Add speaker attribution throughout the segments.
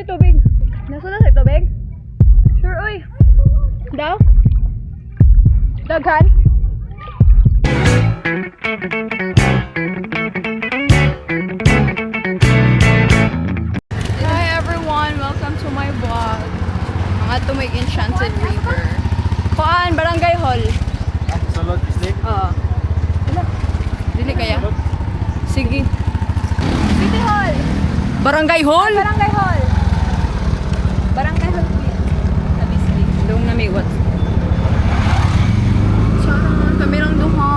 Speaker 1: Sa tubig. Nasa na sa tubig? Sure, uy. Daw? Daghan? Hi everyone, welcome to my vlog. Mga tumig Enchanted River. Kuan, Barangay Hall.
Speaker 2: Salod, Islik?
Speaker 1: Oo. Wala. Dili kaya? Sige. City Hall. Barangay Hall? Barangay Hall. Barangay Hall. Abisli. Doon na may what? Charon, kami lang duha.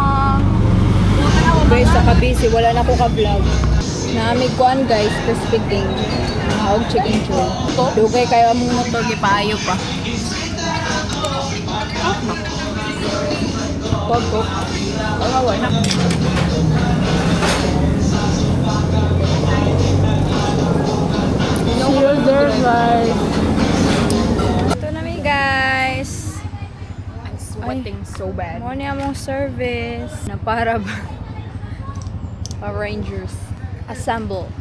Speaker 1: Guys, sa kabisi, wala na ko ka-vlog. Naamig kuan guys, crispy king. Mahawag chicken choy. Dugay kayo among motor, gipaayo pa. Pagko. Kawawa na. Cheers there guys. Ito na mi guys.
Speaker 3: I'm sweating so bad.
Speaker 1: Mo ni among service. Na para ba? Power Rangers. Assemble.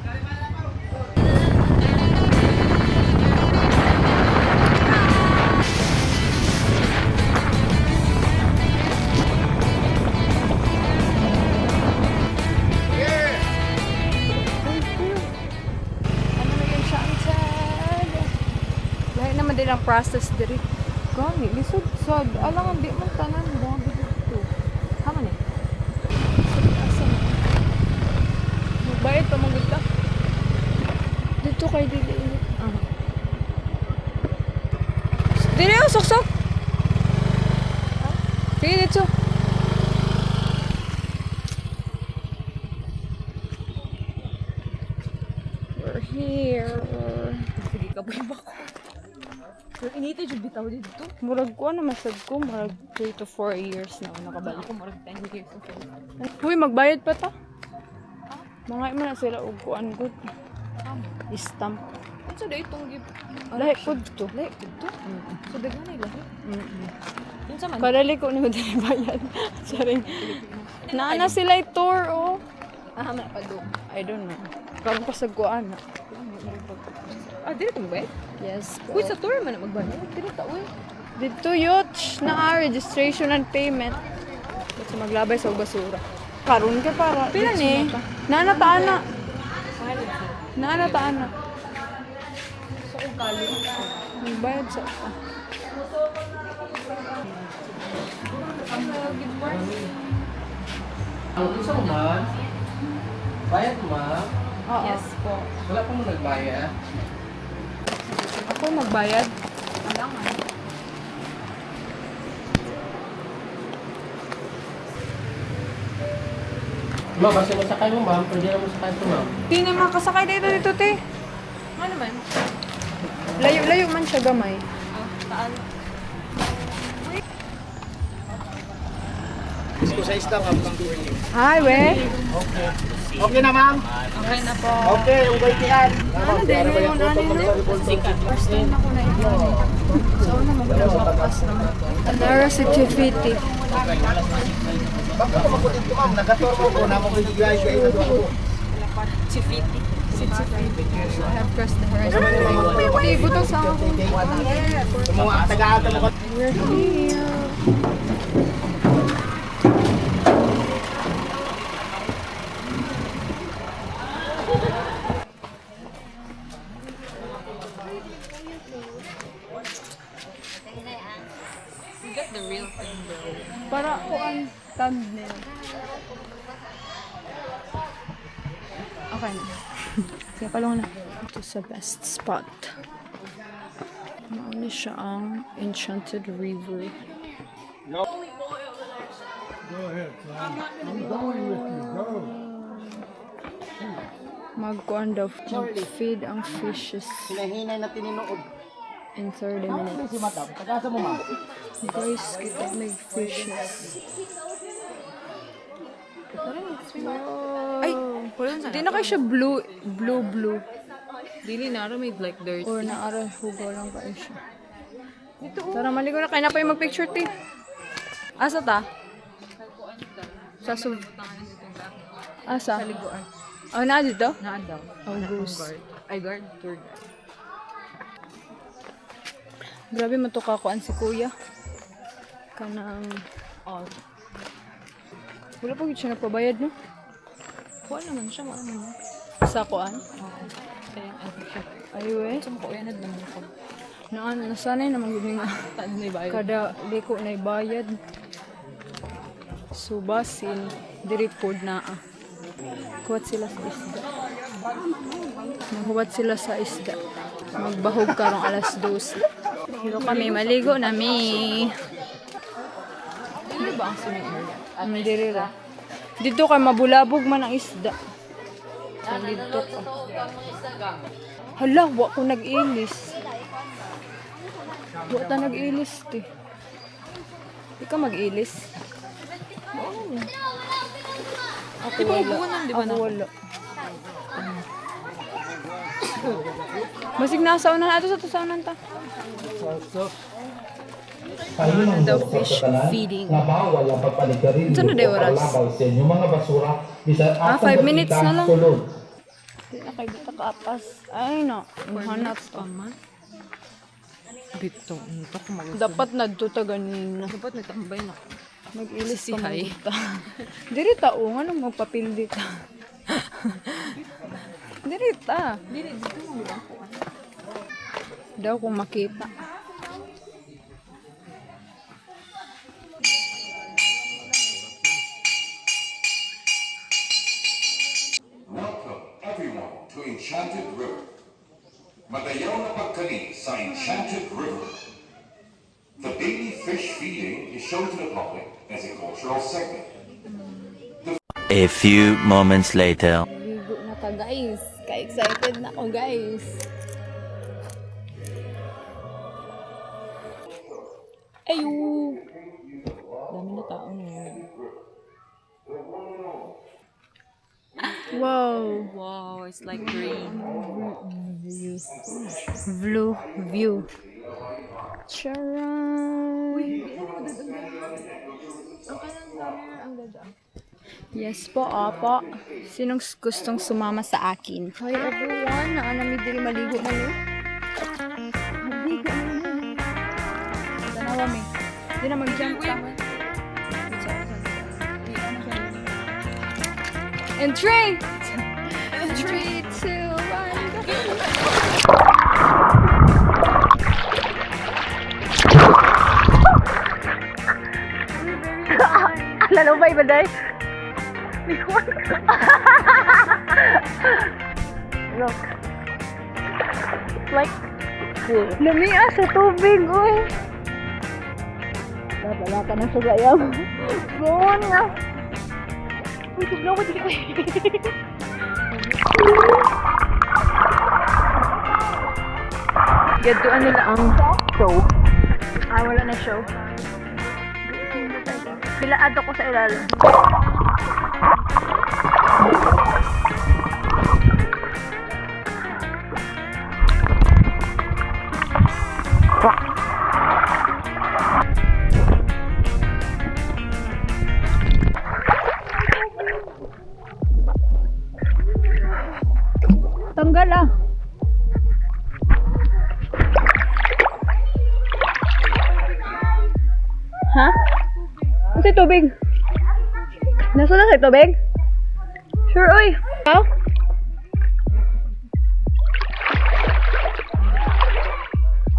Speaker 1: Naman din ang process diri. Gani, lisod sad. Alang di man tanan mo dito. Hama ni. Asa na? Magbayad pa magud ka. Dito kay dili. Dili oh, sok-sok. Sige dito. We're here.
Speaker 3: Sige ka ba ko? Pero inita jud bitaw dito.
Speaker 1: Murag ko na masad ko, murag 3 to 4 years na ako nakabalik.
Speaker 3: Ako marag 10 years okay.
Speaker 1: Uy, magbayad pa ta. Mga man na sila og kuan gud. Stamp.
Speaker 3: Unsa day itong gift?
Speaker 1: Lahi pud to.
Speaker 3: Lahi dito. So daghan ay lahi. Unsa man?
Speaker 1: Kadali ko ni madali bayad. Sorry. Naana sila tour oh.
Speaker 3: Man pa do.
Speaker 1: I don't know. Karon pa sa kuan na.
Speaker 3: Dili mo ba?
Speaker 1: Yes.
Speaker 3: Uy, sa tour man magbayad. Dili ta uy.
Speaker 1: Dito yot na registration and payment. Kasi maglabay sa basura. Karon ka para. Pila ni? Naana ta ana. Naana ta ana.
Speaker 3: So kung kali.
Speaker 1: Magbayad sa
Speaker 2: Ang isa mo man? Bayad mo ma?
Speaker 1: Oo.
Speaker 3: Yes po.
Speaker 2: Wala pa mo nagbayad?
Speaker 1: Ako magbayad.
Speaker 3: Alangan.
Speaker 2: Ma, basta masakay mo ma'am, pwede na mo sakay ito ma'am.
Speaker 1: Di na makasakay dito te.
Speaker 3: Ano man?
Speaker 1: Layo-layo man siya gamay.
Speaker 3: Taan.
Speaker 2: Gusto sa isda ma'am, pang
Speaker 1: Hi, we.
Speaker 2: Okay. Okay na ma'am?
Speaker 3: Okay na po.
Speaker 2: Okay, ugay tiyan.
Speaker 1: Ano din yung ano no? First time ako na ito. So, ano magpapas naman. Nara certificate.
Speaker 2: Bakit ko makulit ko ma'am? Nagator ko na mo bigay kayo na doon.
Speaker 3: Chifiti.
Speaker 1: So, I have crossed the horizon. Wait, buto sa ako.
Speaker 2: Mga taga-ata mo.
Speaker 1: We're here.
Speaker 3: We got the real thing bro.
Speaker 1: Para ko ang thumbnail. Okay na. Kaya palong na. Ito sa best spot. Mauna siya ang Enchanted River.
Speaker 2: Go ahead, son. I'm going with you. Go.
Speaker 1: Magkuhan daw. Mag-feed ang fishes
Speaker 2: Hinahinay na tininood.
Speaker 1: in 30 minutes.
Speaker 2: Si madam, tagasa mo ma'am.
Speaker 1: Guys, kita may fishes. Ay! Di na kayo siya blue.
Speaker 3: Dili na may like dirty.
Speaker 1: Or naara hugaw lang pa siya. Tara, maligo na. Kaya na pa yung mag-picture, ti. Asa ta? Sa sub... Asa?
Speaker 3: Liguan.
Speaker 1: Oh, na dito?
Speaker 3: Na daw.
Speaker 1: Oh, goose.
Speaker 3: Guard. Ay guard. Tour guard.
Speaker 1: Grabe matukakuan si kuya. Kanang...
Speaker 3: Oh.
Speaker 1: Wala pa siya nagpabayad, no?
Speaker 3: Kuha naman siya, wala naman.
Speaker 1: Sa kuan.
Speaker 3: Kaya ano siya.
Speaker 1: Ayaw eh.
Speaker 3: Sa mga kuyanad naman ko.
Speaker 1: Nasanay naman yun nga.
Speaker 3: Taan na ibayo.
Speaker 1: Kada liko na ibayad. So, basin. Diripod na kuwat sila sa isda. Maghuwat sila sa isda. Magbahog karong alas 12. Pero kami, maligo na mi.
Speaker 3: Ano ba ang swimming area?
Speaker 1: Ang dirira. Dito ka mabulabog man ang isda. So, dito ka. Hala, wa ko nag-ilis. Wa ta nag-ilis, te. Di ka mag-ilis? Ako
Speaker 3: Di ba
Speaker 1: wala.
Speaker 3: ubuan nun, di ba
Speaker 1: Ako
Speaker 3: na?
Speaker 1: wala. Basig nasa unan ato sa unan ta.
Speaker 2: Pahinom
Speaker 1: daw
Speaker 2: sa
Speaker 1: fish
Speaker 2: pagkakalan
Speaker 1: feeding.
Speaker 2: nga bawal ang pagpaligarin
Speaker 1: Saan na, Deoras?
Speaker 2: sa inyo mga basura bisan
Speaker 1: 5 minutes na lang.
Speaker 2: sulod.
Speaker 1: Di na kayo dito kaapas. Ay no, hanap pa.
Speaker 3: Bito. Ito ko mag-
Speaker 1: Dapat nadto ta ganina.
Speaker 3: Dapat nagtambay na.
Speaker 1: Mag-ilis
Speaker 3: Si
Speaker 1: ka
Speaker 3: Hay.
Speaker 1: magta. Diri ta o nga nang magpapil dito. Diri ta.
Speaker 3: Dili, dito mo lang po.
Speaker 1: Daw kung makita.
Speaker 4: Welcome, everyone, to Enchanted River. Magayaw na pagkani sa Enchanted River. The daily fish feeding is shown to the public as a cultural segment.
Speaker 5: A few moments later.
Speaker 1: Ligo na ka guys. Ka-excited na ako guys. Ayu. Dami na tao na. Wow.
Speaker 3: Wow, it's like green.
Speaker 1: View. Charan. Yes po, opo. Sinong gustong sumama sa akin? Hi everyone, naanami diri maligo na no? Maligo na no? Tanawa mi. Di na mag-jump ka. And 3, 2, 1, go! Lalubay ba day? Look. Like, lumia sa tubig, oy. Wala ka na sa gayam. Buon nga. Uy, tugnaw ko dito. Gaduan nila ang show. Wala na show. Pilaado ko sa ilalim. Tanggal ah. Ha? Kasi tubig. Nasa na sa tubig? Sure, oy. How?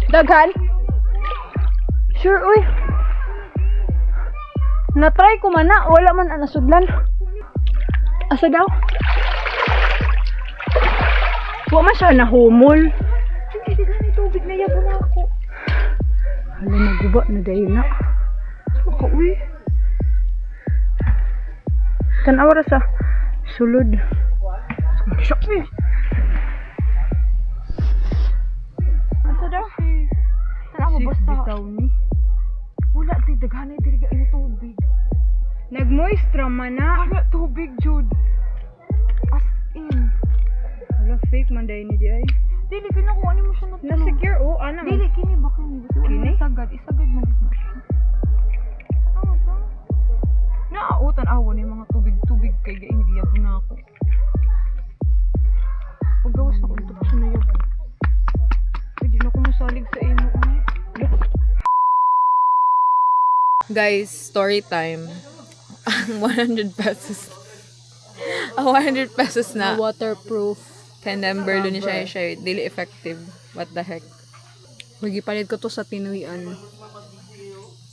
Speaker 1: Daghan? Sure, oy. Na-try ko man na. Wala man ang nasudlan. Asa daw? Huwag man siya nahumol. Hindi gani tubig na yabo na ako. Hala, naguba na dahil na. Ako, uy. Tanawa ra sa sulod. Shock me. Asa daw? Tanawa basta. Bitaw ni. Wala, di daghanay diri ga ini tubig. Nag-moisture man na. Wala tubig, Jude. As in. Hala, fake man dahil ni di ay.
Speaker 3: Dili, pinakuha mo siya na
Speaker 1: Na-secure, oh, ano?
Speaker 3: Dili, kini ba kini?
Speaker 1: Kini?
Speaker 3: Isagad mo siya. Naautan ako ni mga tubig kay gaing giyabo na ako. Paggawas na ko ito pa siya na yabo. Hindi na ko masalig sa imo.
Speaker 1: Guys, story time. Ang 100 pesos. Ang 100 pesos na.
Speaker 3: Waterproof.
Speaker 1: Number ni siya daily effective. What the heck? Magipalit ko to sa tinuian.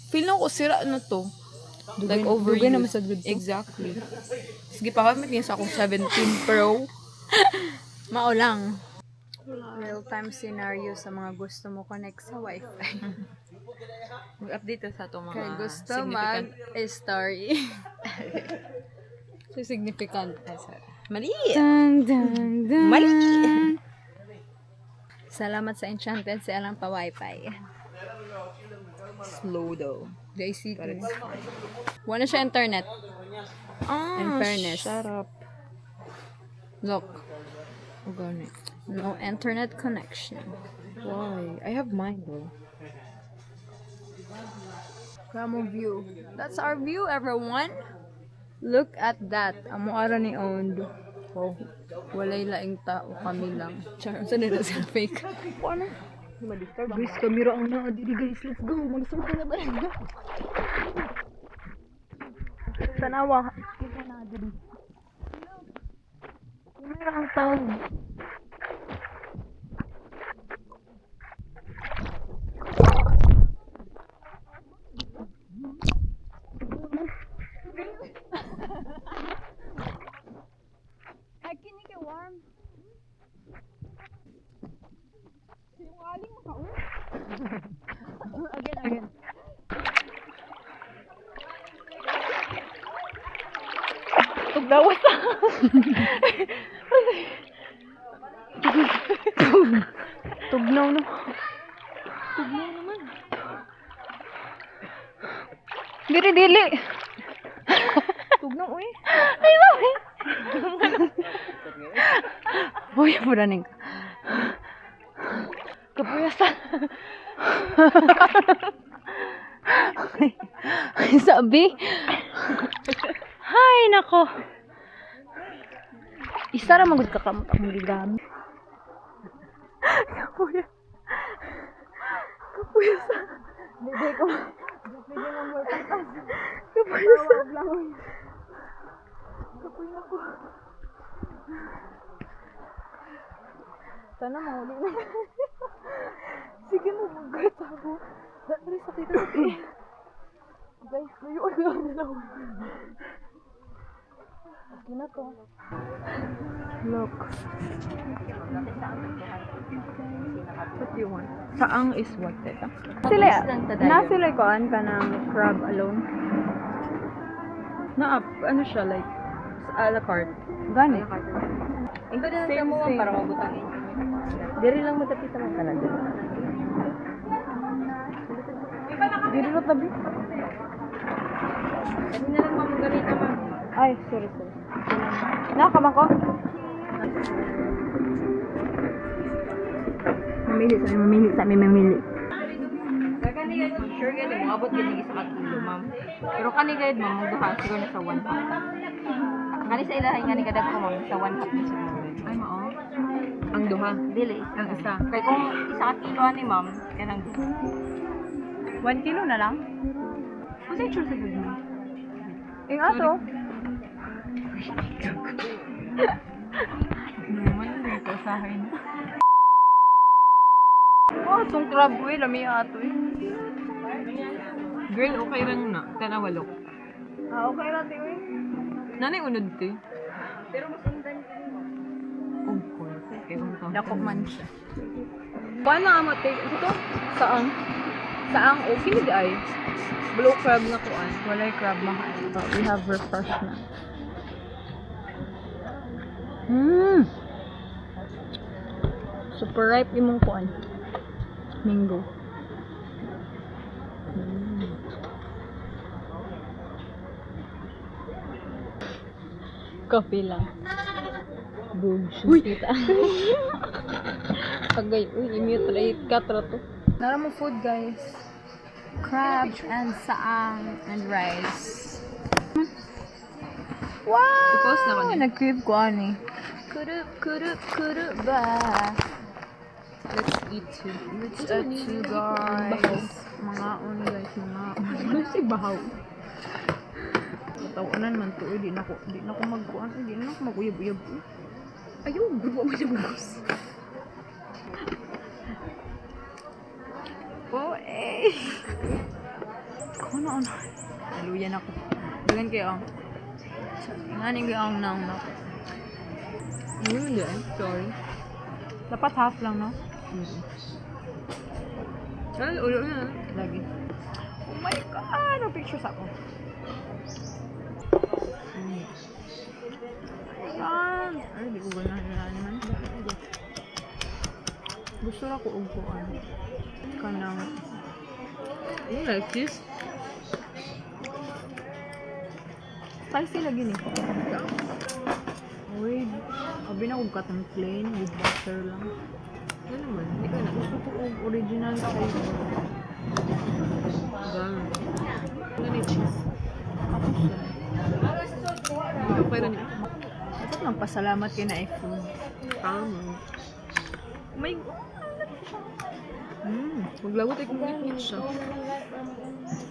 Speaker 1: Feel lang ko sira na to. Like overused.
Speaker 3: Dugay naman sa good to.
Speaker 1: Exactly. Sige pa kamit niya sa akong 17 Pro.
Speaker 3: Mao lang.
Speaker 1: Real-time scenario sa mga gusto mo connect sa wifi.
Speaker 3: Mag-update sa itong mga
Speaker 1: Kaya gusto
Speaker 3: significant.
Speaker 1: mag-story.
Speaker 3: So, significant.
Speaker 1: Mali!
Speaker 3: Mali!
Speaker 1: Mali! Salamat sa Enchanted sa alang pa wifi. Slow though. JC. Wala siya internet. In fairness.
Speaker 3: Shut up.
Speaker 1: Look.
Speaker 3: Gani.
Speaker 1: No internet connection.
Speaker 3: Why? I have mine though.
Speaker 1: Gramo view. That's our view, everyone. Look at that. Amo ara ni owned. Wow. Walay laing tao kami lang.
Speaker 3: Char, saan nila sa fake?
Speaker 1: Ano? Guys, kamera ang na. Dili guys, let's go. Mag-surf na ba rin? Tanawa. Kita na dili. Kamera ang tao. Warm. Again. Tugdawas na. Tugnaw na. Tugnaw naman. Dili. Tugnaw, uy. Ay, sabi. Boy, puraning ka. Kapuyasan. Ay, sabi. Hay, nako. Isa ra magud kakamot akong gigamit. Kapuyasan. Hindi ko. Pwede mo mo tatas. Kapuyasan. Kapuyasan ko. Sana mahuli na. Sige mo, mag-grit ako. Dali, sakit ako. Guys, mayroon lang nila. Okay na to. Look. What do you want? Saang is what, teta? Sila koan ka ng crab alone? Ano siya, like, a la carte. Gani.
Speaker 3: Ito din sa mo para mabutangin.
Speaker 1: Diri lang matapita man kana diri. Diri ra tabi.
Speaker 3: Kasi na lang mamagalita ma.
Speaker 1: Ay, sorry. Nakakama ko. Mamili.
Speaker 3: Kani guys, sure guys, mo abot gid isa ka kilo, ma'am. Pero kani guys, ma'am, magduha siguro na sa 1 pack. Kani sa ilahay kani kadag ko, ma'am, sa 1 pack na siguro.
Speaker 1: Ay mao. Ang duha.
Speaker 3: Dili,
Speaker 1: Ang isa.
Speaker 3: kay kung isa ka kilo ani, ma'am, kanang
Speaker 1: 1 kilo na lang.
Speaker 3: Kasi sure sa good, ma'am.
Speaker 1: Ing ato.
Speaker 3: Naman dito sa akin.
Speaker 1: Oh, tong crab ko lami ato eh.
Speaker 3: Girl, okay lang na. Tanawalok.
Speaker 1: Okay ra ti oy.
Speaker 3: Nanay unod ti. Pero mas undan ko. Of course. Okay,
Speaker 1: Dako man siya. Paano ang mate? Ito? Saang okay di ay. Blue crab na kuan. Walay crab mahal. But we have refreshment. Super ripe imong kuan. Mango. Coffee lang. Boom. Kita. Agay, i-mute rate ka to. Nara mo food, guys. Crab and saang and rice. Wow!
Speaker 3: I-post na ko niya.
Speaker 1: Nag-crave ko ani. Kurup ba?
Speaker 3: Let's eat too.
Speaker 1: Let's eat too, guys. mga on guys, mga si bahaw. Tawanan man to, di na ko magkuan, di na ako maguyab-uyab. Ayaw, gusto mo siya bugos. Oh, eh. Ano. Naluyan ako. Dagan kayo ang. Nganing kayo ang nang na. Hindi, sorry. Dapat half lang, no? Ay, ulo na. Lagi. Oh my God! Ano pictures ako? Ay, di ko ganahan na naman. Gusto na ko uguan. Kanang... You like this? Spicy lagi ni. Wait. Abi na kong katang plain with butter lang. Ano naman? Hindi ka na. Gusto ko kong original flavor. Gano'n. Ano ni cheese? Ako siya. Okay rin niya. Dapat magpasalamat kayo na iPhone. Tama. Oh my God. Maglagot ay kung ngit siya.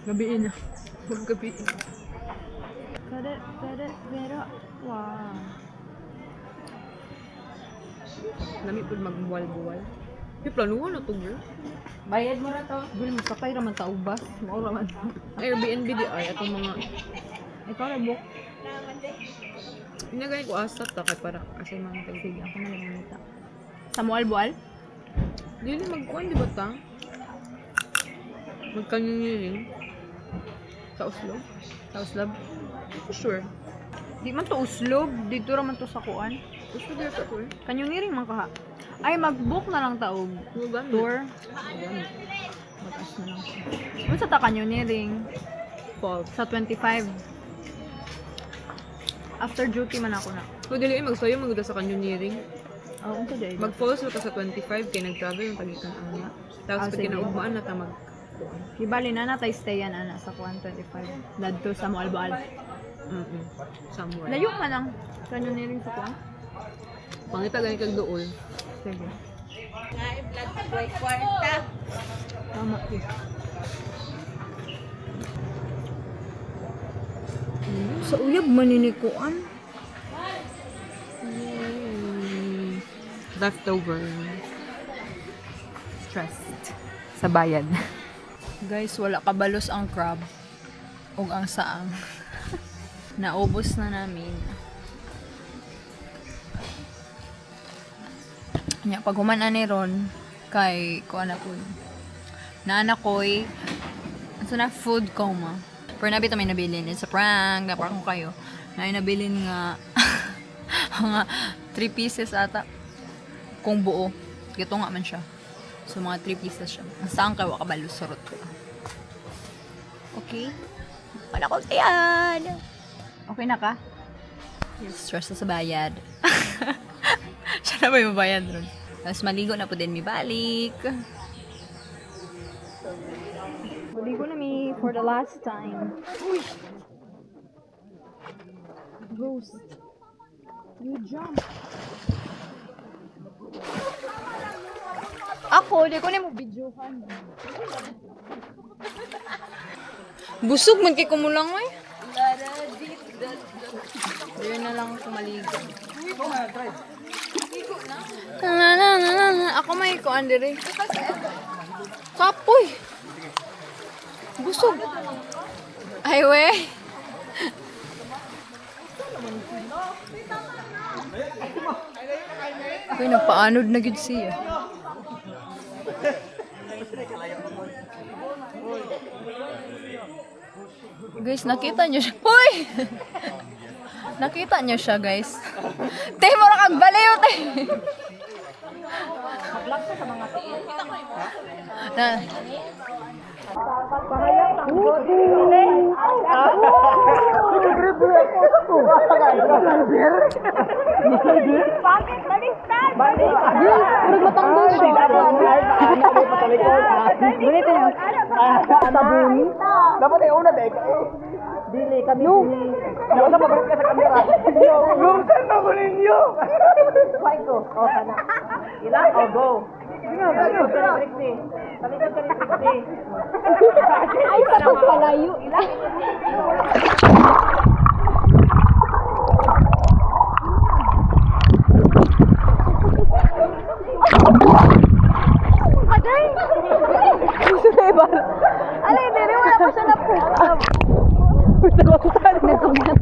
Speaker 1: Gabiin na. Maggabiin. Pero, wow. Lami po magbuwal-buwal. Yung planuhan na ito, girl.
Speaker 3: Bayad mo na to.
Speaker 1: Girl, masakay raman ta ubas. Maura man. Airbnb di ay atong mga... Ikaw na book. Pinagay ko asat ta kay para kasi mga tagtig. Ako na lang manita. Sa mual-bual? Dili magkuhan, di ba ta? Magkanyangiling. Sa Oslo? Sa Oslab? Sure. Di man to Oslo. Dito raman to sa kuan. Oslo dito to eh. Kanyangiling man ka ha. Ay, mag-book na lang taog. Tour. Mataas na lang siya. Ano sa ta kanyangiling? Sa 25. After duty man ako na.
Speaker 6: Kung dili magsayo magda sa canyoneering.
Speaker 1: Oo, unsa dai?
Speaker 6: Mag-falls ka sa 25 kay nag-travel yung tagikan ana. Tapos pag
Speaker 1: sige.
Speaker 6: kinaugmaan na ta mag
Speaker 1: Ibali na natay stayan ana sa kuan 25. Ladto sa Mualboal.
Speaker 6: somewhere.
Speaker 1: Layo man ang kanyangiling sa kuan.
Speaker 6: Pangita gani kag duol.
Speaker 1: Sige.
Speaker 3: Nga i-vlog ka boy kwarta.
Speaker 1: Tama ki. Sa uyab maninikuan.
Speaker 6: Leftover.
Speaker 1: Stressed sa bayad. Guys, wala kabalos ang crab ug ang saang. Naubos na namin. Nya pag human ani ron kay kuan na pud. Naanak ko'y ano na food coma. Pero nabi ito may nabilin. It's a prank. Naprank ko kayo. Na nabilin nga mga 3 pieces ata. Kung buo. Gito nga man siya. So, mga 3 pieces siya. Ang saan kayo kabalo, surot ko. Okay? Wala ko yan! Okay na ka? Stress na sa bayad. Siya na ba yung bayad ron? Tapos maligo na po din mi balik. Maligo na mi for the last time. Uy! Rose. You jump. Ako, di ko na mo videohan. Busog man kay kumulang ay. Diyan na lang ako maligo. Ako may kuan dire. Kapoy. Busog. Ay we. Uy, nagpaanod na gid siya. Guys, nakita niyo siya. Hoy! Nakita niyo siya, guys. Te, mo ra kag baliw, te. Na.
Speaker 3: Bakit baliktad?
Speaker 1: Puro matanggal siya. Ganito yun. Tabuni.
Speaker 2: Dapat ay una dek. Dili kami. No. Yo sa pabalik ka sa kamera. Yo, saan ako ninyo? Fight ko. Oh, sana. Ila, oh, go.
Speaker 1: Ay, tapos palayo. Aday! Diba? Alay, diri, wala pa siya na po. Nagkumat.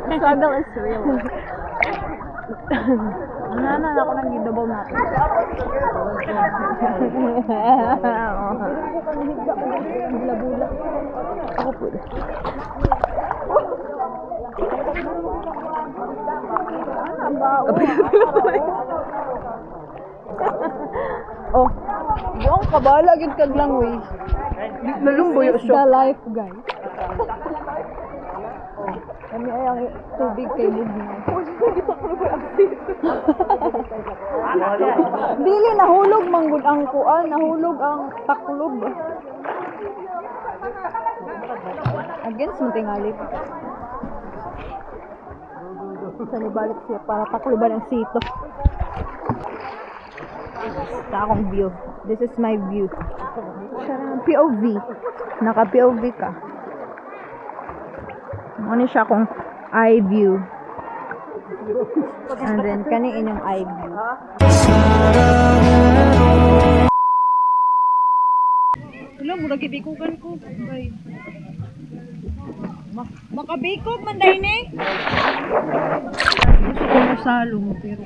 Speaker 1: Struggle is real. Nanan ako nang gidabaw natin. Bula-bula. Ako po. Ano ba? Oh, buong kabala gid kag langoy. Nalumboy siya. The life, guys. Kami ay ang tubig kay Bugno. Dili nahulog manggod ang kuan, nahulog ang taklob. Against mo tingali. Sa nibalik siya para takloban ang sito. Sa akong view. This is my view. POV. Naka-POV ka. Ano siya akong eye view. And then, kani inyong eye view. Wala, mura gibikugan ko. Makabikog man dahil ni. Gusto ko masalong, pero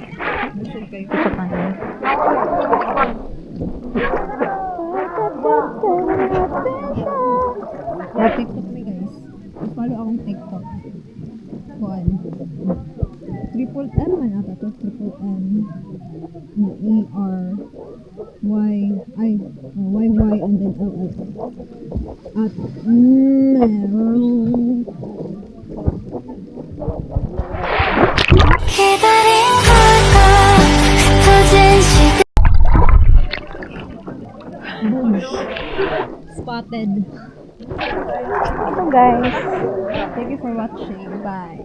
Speaker 1: busog kayo. Ito pa na. Na-TikTok me guys. Follow akong TikTok. Kuan. Triple M man ata to. Triple M. E-R-Y. Ay. Y-Y and then L-L. At meron. Spotted. So guys, thank you for watching. Bye.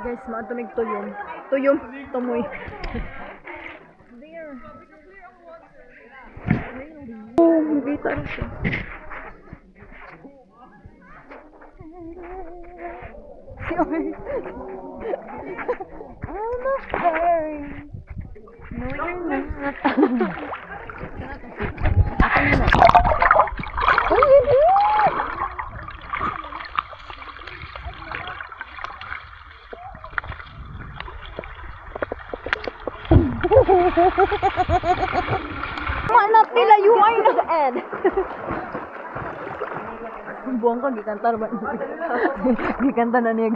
Speaker 1: Guys, maatumig tuyom. Tuyom, tumoy. There. Oh, makita rin siya. Si Oy. I'm a fairy. No, you're not. Oh, you do? Manat nila yung ay nag-end. Buwang ka, gikantar ba? Gikanta na niya.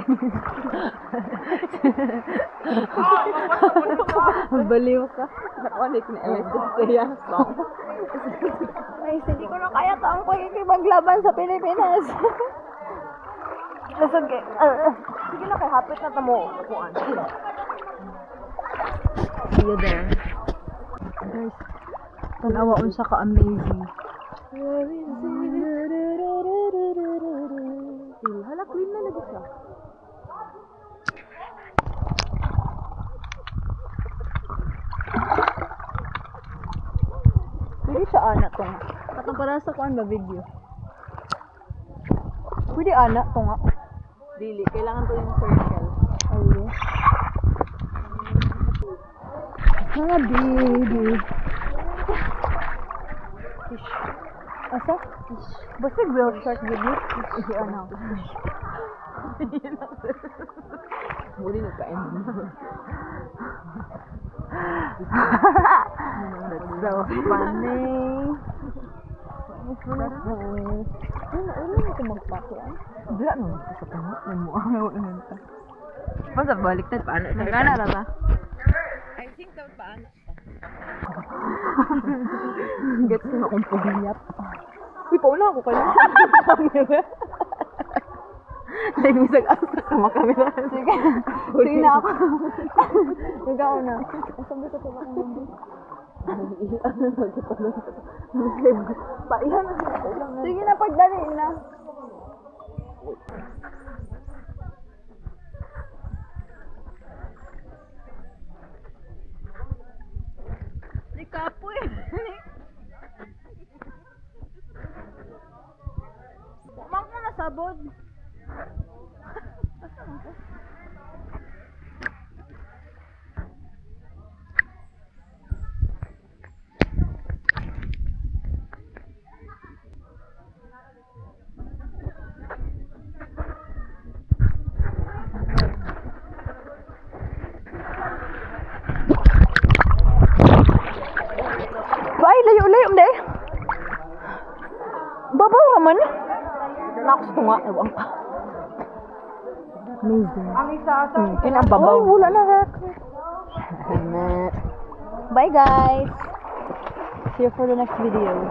Speaker 1: Baliw ka. Nakuanik na elected siya. Ay, hindi ko na kaya taong pagkikipaglaban sa Pilipinas. Lasod kay... sige na kay hapit na tamo. Kuan. See you there. Guys, tanawa unsa ka amazing. Hala, clean na lagi siya. Pwede siya anak to nga. Katong para sa kuan ba video? Pwede anak to nga. Dili, kailangan to yung circle. Ayun. Ah, baby. Fish. Asa? Fish. Basta real short video. Fish. Ano? Muli nagka-end. That's
Speaker 3: so funny.
Speaker 1: Wala no, sa tanong. May mo ang wala nanta.
Speaker 3: Basta baliktad paano? Nagana ra ba?
Speaker 1: Gets na akong pumiyat. Uy, pauna ako kayo. Camera. Dahil misag asa ka makamera. Sige. Sige na ako. Ikaw na. Sabi ko sa bakang mundo. Paihan na siya. Sige na, pagdali na.
Speaker 3: Di kapoy. Umang mo na sabod.
Speaker 1: Ay, layo-layo, hindi. Babaw naman. Nakos to nga. Ewan ka. Amazing.
Speaker 3: Ang isa sa
Speaker 1: Kinababaw. Ay, wala na rak. Bye, guys. See you for the next video.